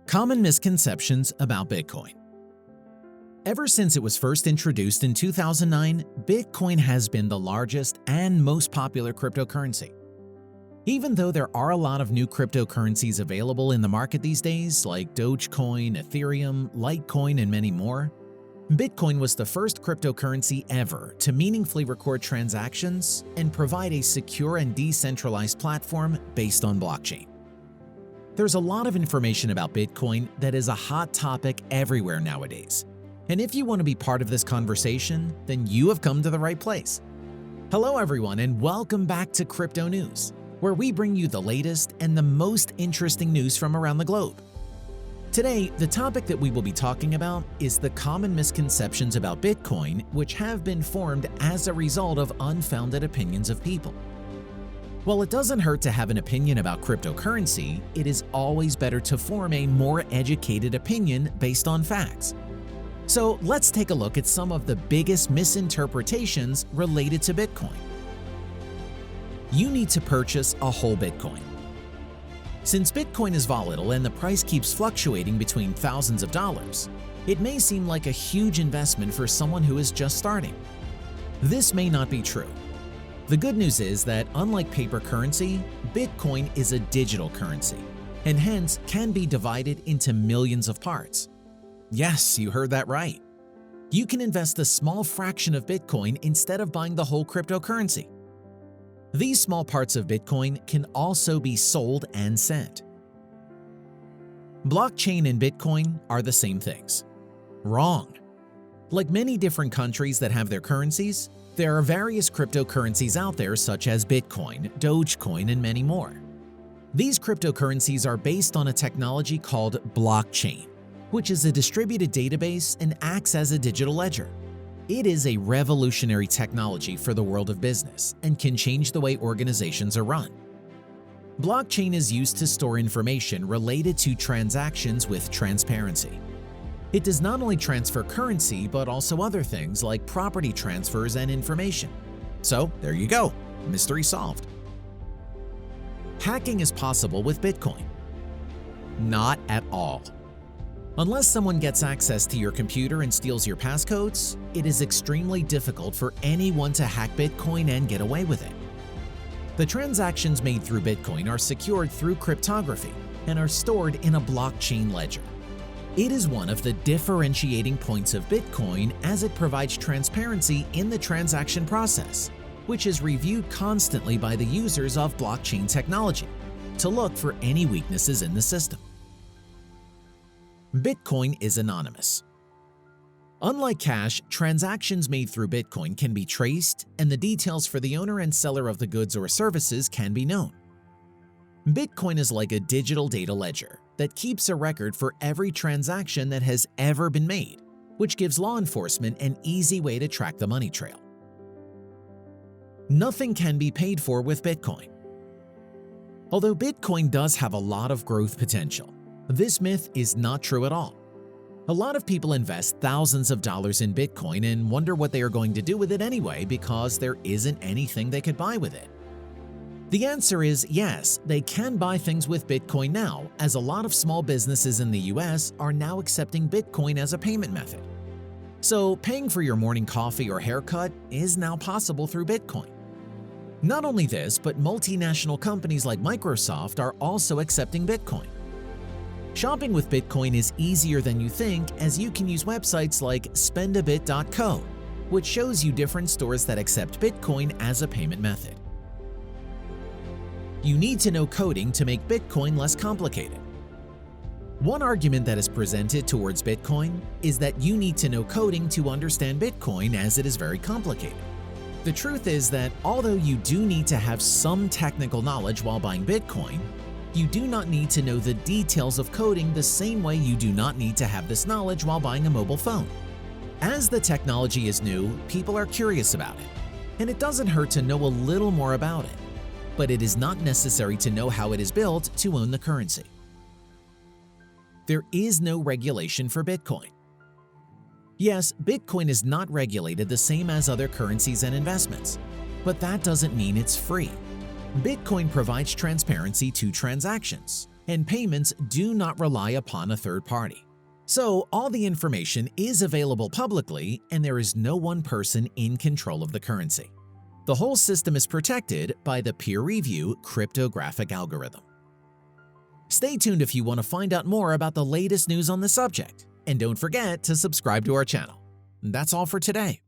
Common misconceptions about Bitcoin. Ever since it was first introduced in 2009, Bitcoin has been the largest and most popular cryptocurrency. Even though there are a lot of new cryptocurrencies available in the market these days, like Dogecoin, Ethereum, Litecoin, and many more, Bitcoin was the first cryptocurrency ever to meaningfully record transactions and provide a secure and decentralized platform based on blockchain. There's a lot of information about Bitcoin that is a hot topic everywhere nowadays. And if you want to be part of this conversation, then you have come to the right place. Hello everyone, and welcome back to Crypto News, where we bring you the latest and the most interesting news from around the globe. Today, the topic that we will be talking about is the common misconceptions about Bitcoin, which have been formed as a result of unfounded opinions of people. While it doesn't hurt to have an opinion about cryptocurrency, it is always better to form a more educated opinion based on facts. So let's take a look at some of the biggest misinterpretations related to Bitcoin. You need to purchase a whole Bitcoin. Since Bitcoin is volatile and the price keeps fluctuating between thousands of dollars, it may seem like a huge investment for someone who is just starting. This may not be true. The good news is that unlike paper currency, Bitcoin is a digital currency, and hence can be divided into millions of parts. Yes, you heard that right. You can invest a small fraction of Bitcoin instead of buying the whole cryptocurrency. These small parts of Bitcoin can also be sold and sent. Blockchain and Bitcoin are the same things. Wrong. Like many different countries that have their currencies, there are various cryptocurrencies out there such as Bitcoin, Dogecoin, and many more. These cryptocurrencies are based on a technology called blockchain, which is a distributed database and acts as a digital ledger. It is a revolutionary technology for the world of business and can change the way organizations are run. Blockchain is used to store information related to transactions with transparency. It does not only transfer currency, but also other things like property transfers and information. So there you go, mystery solved. Hacking is possible with Bitcoin. Not at all. Unless someone gets access to your computer and steals your passcodes, it is extremely difficult for anyone to hack Bitcoin and get away with it. The transactions made through Bitcoin are secured through cryptography and are stored in a blockchain ledger. It is one of the differentiating points of Bitcoin as it provides transparency in the transaction process, which is reviewed constantly by the users of blockchain technology to look for any weaknesses in the system. Bitcoin is anonymous. Unlike cash, transactions made through Bitcoin can be traced, and the details for the owner and seller of the goods or services can be known. Bitcoin is like a digital data ledger that keeps a record for every transaction that has ever been made, which gives law enforcement an easy way to track the money trail. Nothing can be paid for with Bitcoin. Although Bitcoin does have a lot of growth potential, this myth is not true at all. A lot of people invest thousands of dollars in Bitcoin and wonder what they are going to do with it anyway because there isn't anything they could buy with it. The answer is yes, they can buy things with Bitcoin now, as a lot of small businesses in the US are now accepting Bitcoin as a payment method. So paying for your morning coffee or haircut is now possible through Bitcoin. Not only this, but multinational companies like Microsoft are also accepting Bitcoin. Shopping with Bitcoin is easier than you think, as you can use websites like spendabit.co, which shows you different stores that accept Bitcoin as a payment method. You need to know coding to make Bitcoin less complicated. One argument that is presented towards Bitcoin is that you need to know coding to understand Bitcoin, as it is very complicated. The truth is that although you do need to have some technical knowledge while buying Bitcoin, you do not need to know the details of coding the same way you do not need to have this knowledge while buying a mobile phone. As the technology is new, people are curious about it, and it doesn't hurt to know a little more about it. But it is not necessary to know how it is built to own the currency. There is no regulation for Bitcoin. Yes, Bitcoin is not regulated the same as other currencies and investments, but that doesn't mean it's free. Bitcoin provides transparency to transactions, and payments do not rely upon a third party. So all the information is available publicly and there is no one person in control of the currency. The whole system is protected by the peer review cryptographic algorithm. Stay tuned if you want to find out more about the latest news on the subject, and don't forget to subscribe to our channel. That's all for today.